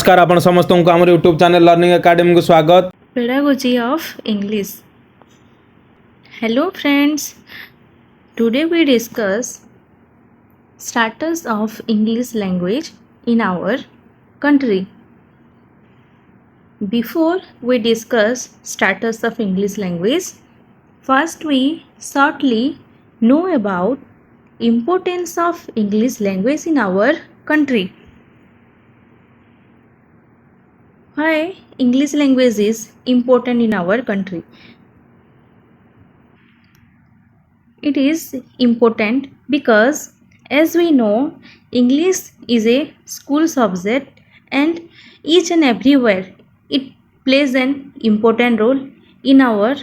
नमस्कार आपण समस्त को आम यूट्यूब चैनल लर्निंग एकेडमी को स्वागत। Pedagogy of English. Hello friends, today we discuss status of English language in our country. Before we discuss status of English language, first we shortly know about importance of English language in our country. Why English language is important in our country? It is important because, as we know, English is a school subject and each and everywhere it plays an important role in our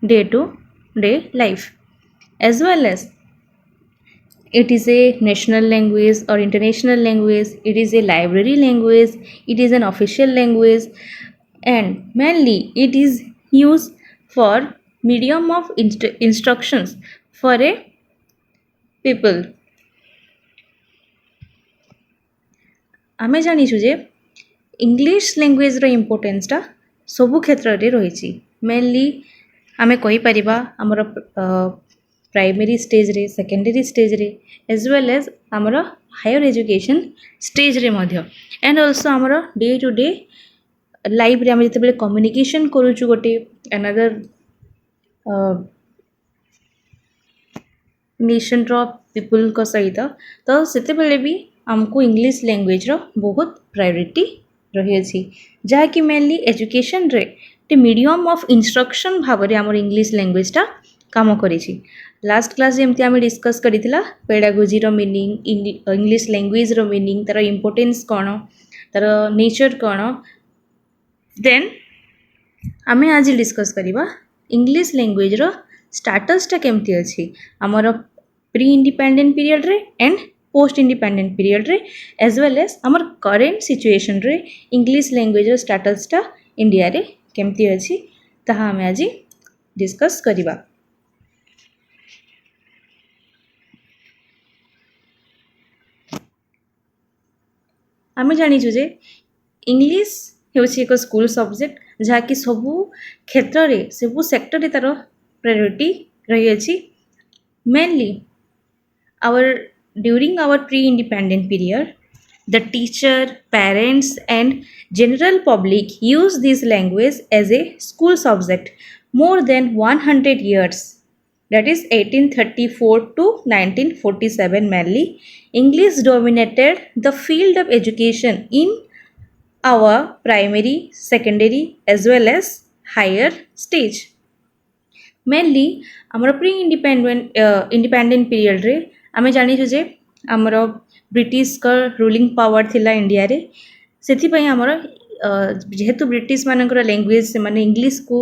day-to-day life, as well as it is a national language or international language, it is a library language, it is an official language, and mainly it is used for medium of instructions for a people. आमे जानिछु जे English language रो importance टा सबु क्षेत्र रे रहिछि। Mainly आमे कहि परिबा हमर primary stage रे, सेकेंडरी स्टेज रे, एज वेल एज हमर हायर एजुकेशन स्टेज रे मध्य, एंड आल्सो हमर डे टू डे लाइफ रे आमे जते कम्युनिकेशन करूछु गोटे अनदर नेशन रो पीपल को सहित, तो सेते बेले भी हमको इंग्लिश लैंग्वेज रो बहुत प्रायोरिटी रही अछि, जहा कि मेनली एजुकेशन रे टे मीडियम ऑफ इंस्ट्रक्शन भाव रे हमर इंग्लिश लैंग्वेज टा काम करिछि। लास्ट क्लास जेमती आमे डिस्कस करिथिला पेडागोजी रो मीनिंग, इंग्लिश लैंग्वेज रो मीनिंग, तार इंपोर्टेंस कोन, तार नेचर कोन, देन आमे आज डिस्कस करिबा इंग्लिश लैंग्वेज रो स्टेटस टा केमती अछि हमर प्री इंडिपेंडेंट पीरियड रे एंड पोस्ट इंडिपेंडेंट पीरियड रे, एज वेल एज हमर करेंट सिचुएशन रे इंग्लिश लैंग्वेज रो स्टेटस टा इंडिया रे केमती अछि ताहा आमे आज डिस्कस करिबा। आमे जानिछु जे इंग्लिश हेउछि एक स्कूल सब्जेक्ट जहा कि सबु क्षेत्र रे सबु सेक्टर रे तार प्रायोरिटी रही अछि। Mainly during our pre-independent period, the teacher, parents and general public use this language as a school subject more than 100 years. That is 1834 to 1947 mainly. English dominated the field of education in our primary, secondary as well as higher stage. Mainly ଆମର pre independent period रे आमे जानिछु जे हमरो British का ruling power थिला India रे, सेथि पई हमरो जेहेतु ब्रिटिश मानकर लैंग्वेज से माने इंग्लिश को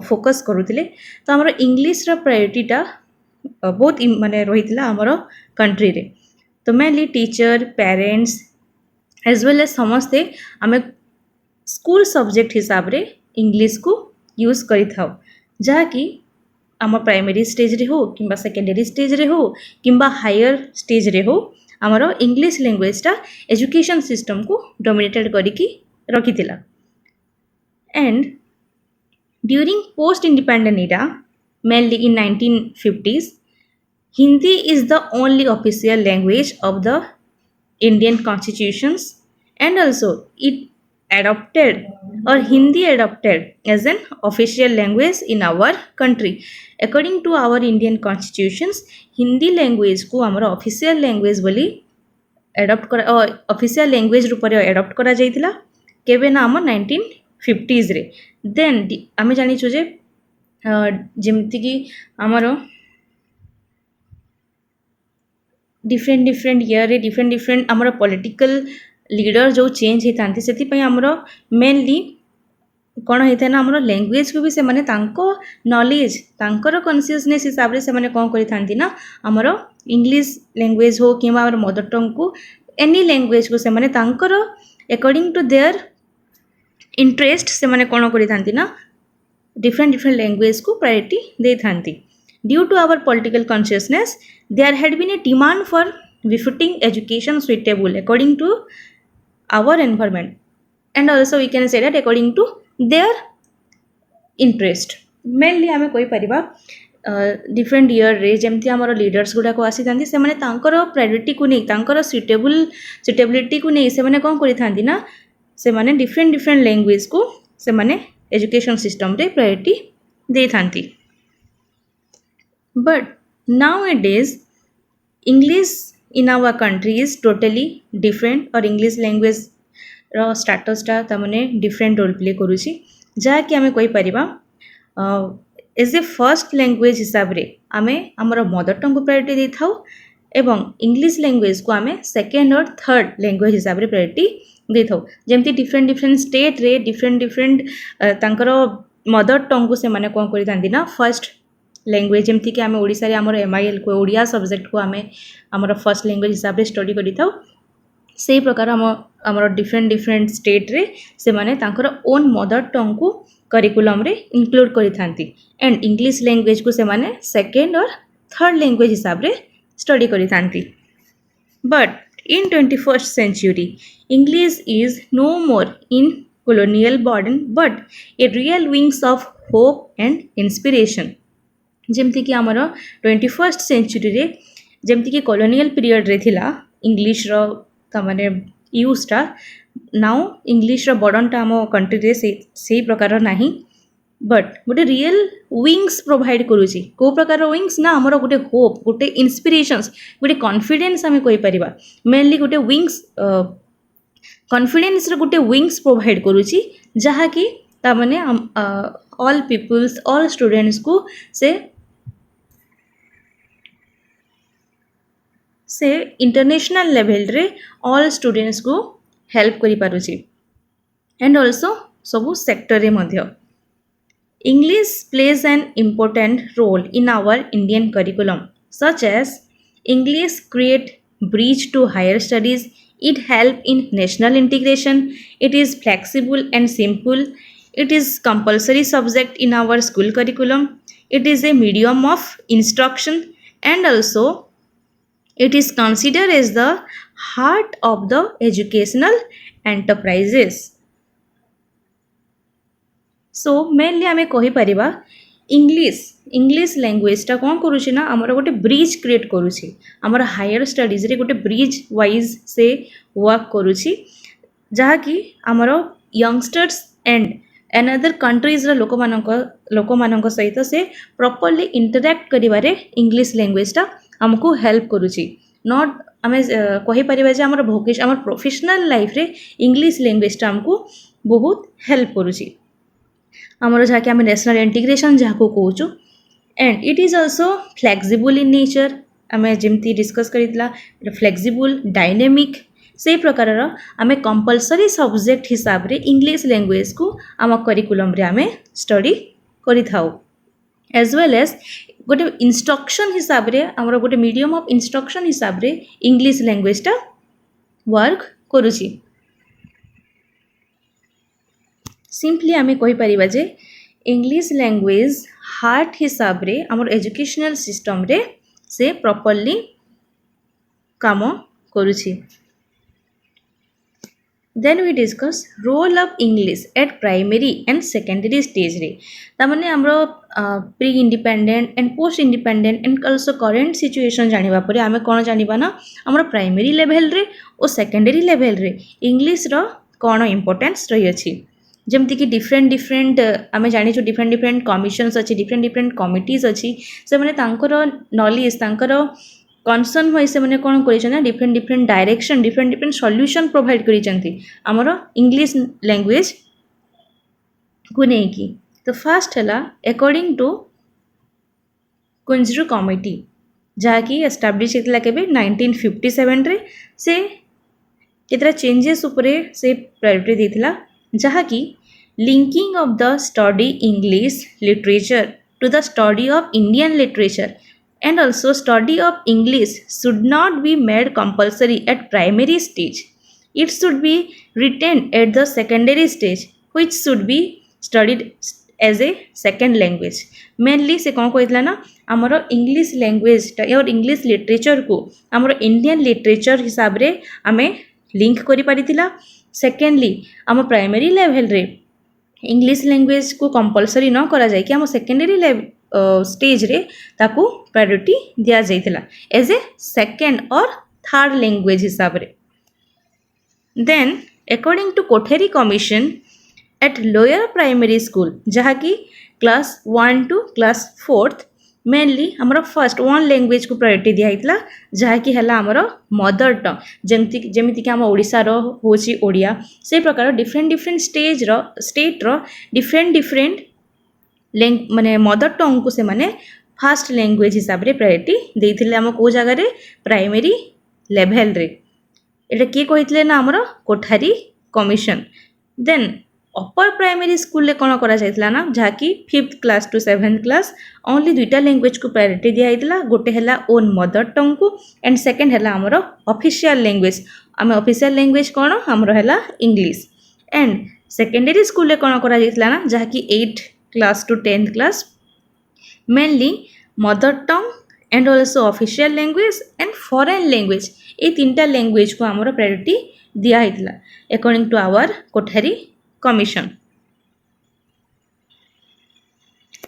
फोकस करूथिले, तो हमरो इंग्लिश रा प्रायोरिटी टा बहुत माने रहितला हमरो कंट्री रे। तो mainly teacher, parents as well as समस्ते आमे स्कूल सब्जेक्ट हिसाब रे इंग्लिश को यूज करि थाउ, जहा कि आम प्राइमरी स्टेज रे हो किंबा सेकेंडरी स्टेज रे हो किंबा हायर स्टेज रे हो, आमर इंग्लिश लैंग्वेज टा एजुकेशन सिस्टम को डोमिनेटेड करिकी रखिथिला। And during post independent era, mainly in 1950s, Hindi is the only official language of the Indian constitutions and also it adopted or Hindi adopted as an official language in our country. According to our Indian constitutions, Hindi language को हमर official language बोली adopt करा official language रूपरे adopt करा जाइथिला केबे ना हम 1950s रे। Then आमे जानि छु जे जेमति कि हमर डिफरेंट ईयर रे डिफरेंट हमर पॉलिटिकल लीडर जो चेंज होता से आमर मेनली कौन होता है ना आमर लैंग्वेज को भी से माने तांको नॉलेज तांकर कॉन्शियसनेस हिसाब से माने कौन करि ना आमर इंग्लिश लैंग्वेज हो कि आमर मदर टंग को एनी लैंग्वेज को से माने तांकर अकॉर्डिंग टू देयर इंटरेस्ट से माने कौन करि ना डिफरेंट लैंग्वेज को प्रायोरिटी दे थांती। Due to our political consciousness there had been a demand for befitting education suitable according to our environment. and also we can say that according to their interest. Mainly आम कहीपर different year रे जमती आमर leaders गुड़ाक आसी था से priority को नहीं तांकर सुटेबिलिटी को नहीं से कौन करी ना से डिफरेंट डिफरेंट लैंग्वेज को से एजुकेशन सिस्टम रे प्रायोरिटी दे थांती. But nowadays English in our country is totally different और English language रो status टा तमने different role play करूची जहाँ कि आमे कोई परिबा एज ए फर्स्ट लैंग्वेज हिसाब रे आमे हमर मदर टंग को प्रायोरिटी दे थाउ एवं इंग्लिश लैंग्वेज को आमे सेकेंड और थर्ड लैंग्वेज हिसाब रे प्रायोरिटी दे थाउ जेमती डिफरेंट डिफरेंट स्टेट रे डिफरेंट डिफरेंट तांकर मदर टंग को से माने कोन करि थांदी ना फर्स्ट लैंग्वेज जमती कि आमे ओडिसा रे हमर एमआईएल को ओडिया सब्जेक्ट को आमे हमर फर्स्ट लैंग्वेज हिसाब रे स्टडी करि थाउ से प्रकार हमर डिफरेंट डिफरेंट स्टेट रे से माने तांकर ओन मदर टंग को करिकुलम रे इंक्लूड करि थांती एंड इंग्लिश लैंग्वेज को से माने सेकेंड और थर्ड लैंग्वेज हिसाब रे स्टडी करि थांती. But in 21st century English is no more in colonial burden but a real wings of hope and inspiration. जेमती कि आमर 21st century रे जेमती कि colonial period रे थिला इंग्लिश रो तमाने यूज टा नाउ इंग्लिश रो बर्डन टा आम कंट्री रे से प्रकार नाही बट गोटे रियल विंग्स प्रोवाइड करूची को प्रकार विंग्स ना आमर गोटे होप गोटे इन्स्पिरेशंस गोटे कॉन्फिडेंस आमे कहि परिबा मेनली गोटे विंग्स कॉन्फिडेंस रे गोटे विंग्स प्रोवाइड करूची जहा कि ता माने ऑल पीपल्स ऑल स्टूडेंट्स को से इंटरनेशनल लेवल रे ऑल स्टूडेंट्स को हेल्प करि पारुची एंड ऑल्सो सबु सेक्टर रे मध्य English plays an important role in our Indian curriculum, such as English create bridge to higher studies, it help in national integration, it is flexible and simple, it is compulsory subject in our school curriculum, it is a medium of instruction and also it is considered as the heart of the educational enterprises. So mainly आमे कहि परिबा English language टा कौन करूची ना आमर गोटे bridge create करूची आमर हायर स्टडीज रे गोटे ब्रिज वाइज से वर्क करूची जहा कि आमर यंगस्टर्स एंड अनदर कंट्रीज रे लोक मानक सहित से प्रॉपर्ली इंटरैक्ट करिवारे इंग्लिश लैंग्वेज टा हमको हेल्प करूची नॉट आमे कहि परिबा जे आमर भोकेश आमर प्रोफेशनल लाइफ रे इंग्लिश लैंग्वेज टा हमको बहुत हेल्प करूची आमर जहाँकि आम नेशनल इंटीग्रेशन जहाँ को कहूँ and it is also flexible in nature आम जमी डिस्कस करा फ्लेक्सिबल डायनेमिक से प्रकार आम कंपलसरी सब्जेक्ट हिसाब रे इंग्लिश लैंग्वेज को आम करिकुलम रे आम स्टडी करि थाउ एज वेल एज गोटे इंस्ट्रक्शन हिसाब रे आमर गोटे मीडियम ऑफ इंस्ट्रक्शन हिसाब रे इंग्लिश लैंग्वेज टा वर्क करुची. सिंपली आमे कहि परिबा जे इंग्लिश लैंग्वेज हार्ट हिसाब रे हमर एजुकेशनल सिस्टम रे से प्रॉपर्ली काम करूची. Then we discuss role of English at primary and secondary stage रे तामाने हमरो pre independent and post independent and also current situation जानिबा परे आमे कोन जानिबा ना हमरो प्राइमरी लेवल रे और सेकेंडरी लेवल रे इंग्लिश रो कोन इंपोर्टेंस रही अछि जमती कि डिफरेंट डिफरेंट आम जानी डिफरेंट डिफरेंट कमिशन्स अच्छी डिफरेंट डिफरेंट कमिटीज अच्छी से मैंने नॉलेज कनसर्न वाइज से मैंने कौन कर different different direction different different solution provide कर इंग्लिश लैंग्वेज को लेकिन. तो फास्ट है अकॉर्डिंग टू कुंजरू कमिटी जहाँकि एस्टाब्लीश होता के 1957 रे से केतरा चेंजेस उपरे से प्रायोरिटी देथिला जहाँ कि linking of the study English literature to the study of Indian literature and also study of English should not be made compulsory at primary stage. It should be written at the secondary stage which should be studied as a second language. Mainly से कौन कहला ना आमर English language और English literature को आमर Indian literature हिसाब रे आमे लिंक करि परिथिला सेकेंडली आम प्राइमरी लेवल रे इंग्लिश लैंग्वेज को कंपलसरी न करा जाए कि आम सेकेंडरी स्टेज रे ताकू प्रायोरिटी दिया जाइथिला as a second or third language हिसाब रे। Then according to Kothari commission at lower primary school जहाँकि class 1 to class 4th mainly आमर फर्स्ट वन लैंग्वेज को प्रायोरिटी दिया जहाँकि है आमर मदर टंग जमीक आम ओडार हूँ ओडिया से प्रकार डिफरेंट डिफरेंट स्टेट डिफरेंट माने मदर टंग को से माने फास्ट लैंग्वेज हिसाब रे प्रायोरिटी देइथिले आम को जगह प्राइमरी लेवल रे। एटा किए कहिथिले ना आमर Kothari commission. Then upper primary school रे कौन करा जाइथिला ना जहाँकि 5th class to 7th class only दुईटा लैंग्वेज को प्रायोरिटी दिया गोटे है ओन मदर टंग को एंड सेकेंड है आमर ऑफिशियल लैंग्वेज आम ऑफिशियल लैंग्वेज कौन आमर है इंग्लिश। एंड सेकेंडरी स्कूल रे कौन करा जाइथिला ना जहाँकि 8th class to 10th class mainly mother tongue and also official language and foreign language ये तीनटा लैंग्वेज को आमर प्रायोरिटी दिया according to our Kothari commission.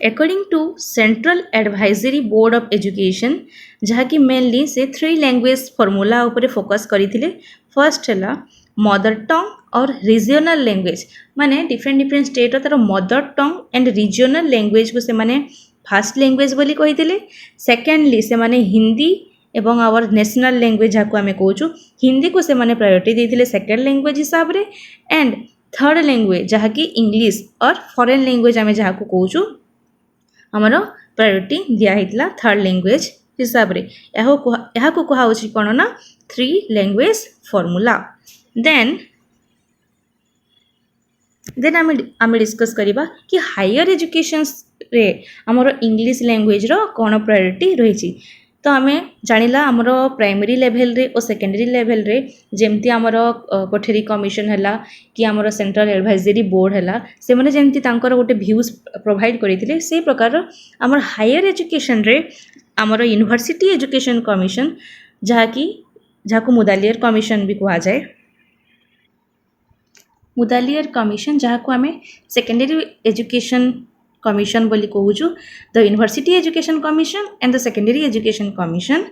According to central advisory board of education जहाँकि मेनली से 3 लैंग्वेज फॉर्मूला उपरे focus करथिले। First है मदर टंग और रीजनल लैंग्वेज माने डिफरेंट स्टेट तार mother tongue and regional language को से माने फास्ट लैंग्वेज बोली कहिथिले। सेकेंडली से माने हिंदी एवं आवर नेशनल लैंग्वेज जहाँ आम कहूँ हिंदी को से माने प्रायोरिटी देथिले सेकेंड लैंग्वेज हिसाब रे एंड थर्ड लैंग्वेज जहाँकि इंग्लिश और फॉरेन लैंग्वेज आम जहाँ को कहूँ आमर प्रायोरिटी दिया थर्ड लैंग्वेज हिसाब रे। यहाँ को कहुच्छी कौन ना 3 लैंग्वेज फॉर्मूला। देन आम डिस्कस करवा कि हायर एजुकेशन रे आमर इंग्लिश लैंग्वेज रो कौन प्रायोरिटी रही। तो आम जानिला आमर प्राइमरी लेवल रे और सेकेंडरी लेवल रे जेमती आमर कोठेरी कमिशन है कि आमर सेंट्रल एडवाइजरी बोर्ड है से माने जेमती तांकर गोटे व्यूज प्रोवाइड करथिले से प्रकार आमर हायर एजुकेशन रे आमर यूनिवर्सिटी एजुकेशन कमिशन जहाँ को मुदालियर कमिशन भी कहा जाए। मुदालियर कमिशन जहाँ को आम सेकेंडरी एजुकेशन कमिशन बोली कहूँ the university education commission and the secondary education commission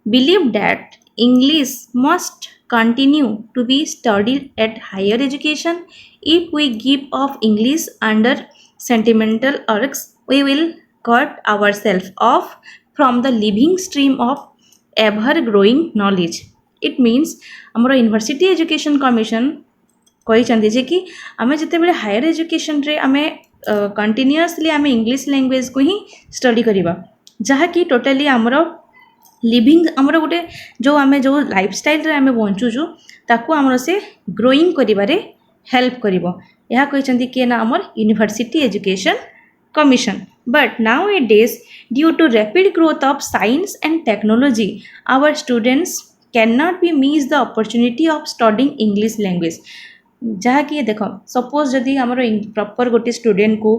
believe that English must continue to be studied at higher education. If we give off English under sentimental urges, we will cut ourselves off from the living stream of ever growing knowledge. It means आमर university education commission कही जे कि आम जिते higher education रे आम continuously आम English language को ही study करवा जहाँकि टोटाली आमर लिविंग आमर गोटे जो आम जो लाइफस्टाइल आम बंचुचु ताकू आमर से ग्रोइंग करिबारे हेल्प करिवो यह कहते किए ना आमर university education commission. But nowadays due to rapid growth of science and technology our students can not be miss the opportunity of studying English language जहाँकि देख सपोज जदि आमर प्रॉपर गोटे स्टूडेंट को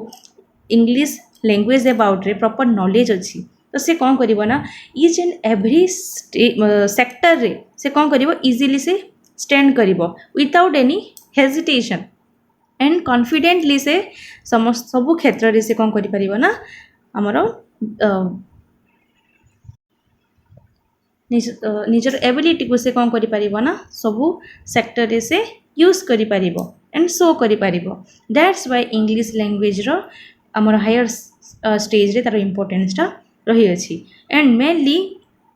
इंग्लिश लैंग्वेज अबाउट रे proper knowledge अच्छी तो से कौन करिवो ना ईच एंड एवरी सेक्टर रे से कौन करिवो इजीली से स्टैंड करिवो without any hesitation and confidently से समस्त सबु क्षेत्र रे से कौन करि परिवो ना आमर निजर एबिलिटी को से कौन करि परिवो ना सबु सेक्टर रे से यूज करि परिवो एंड शो करि परिवो। दैट्स व्हाई इंग्लिश लैंग्वेज रो आमर हायर स्टेज रे तार इंपोर्टेंस टा रही अछि एंड मेनली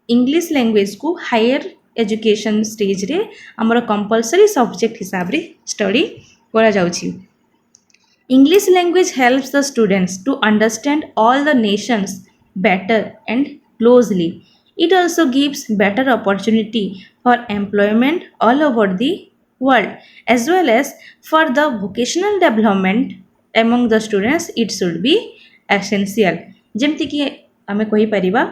इंग्लिश लैंग्वेज को हायर एजुकेशन स्टेज रे आमर कंपलसरी सब्जेक्ट हिसाब रे स्टडी करा जाउछि। English language helps the students to understand all the nations better and closely. It also gives better opportunity for employment all over the world as well as for the vocational development among the students. It should be essential. जेमती कि आमे कहि परिबा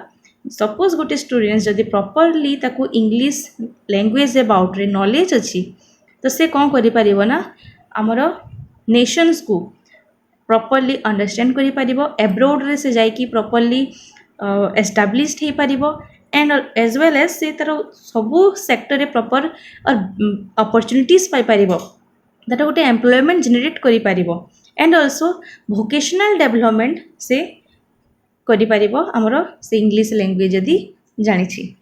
suppose गोटे student जदि properly ताको English language about रे knowledge अछि तो से कौन करि परिबो ना आमर नेशंस को प्रॉपर्ली अंडरस्टैंड करि परिबो एब्रोड रे से जाई कि प्रॉपर्ली एस्टाब्लिश्ड हे परिबो एंड एज वेल एज से तार सबु सेक्टर रे प्रॉपर और अपॉर्चुनिटीज पाई परिबो दैट गोटे एम्प्लॉयमेंट जनरेट करि पारिबो एंड ऑल्सो वोकेशनल डेवलपमेंट से करि पारिबो हमरो से इंग्लिश लैंग्वेज यदि जानिछि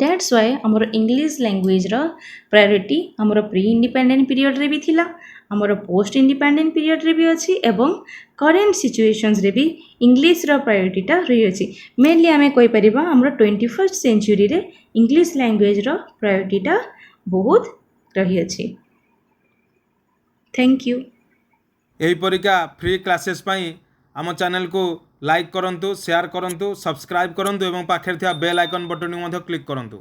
दैट्स वाई आमर इंग्लिश लैंग्वेज प्रायोरिटी आमर प्री इंडिपेंडेंट पीरियड रे भी थिला आमर पोस्ट इंडिपेंडेंट पीरियड रे भी अछि एवं करेंट सिचुएशंस रे भी इंग्लिश प्रायोरिटीटा रही अछि मेनली आमे कहि परिबा आमर 21st सेंचुरी रे इंग्लिश लैंग्वेज प्रायोरिटीटा बहुत रही अछि थैंक यू यही परिका फ्री क्लासेस पाई आम चैनल को लाइक करंतु शेयर करंतु सब्सक्राइब करंतु एवं पाखे थिया बेल आइकन बटन को क्लिक करंतु।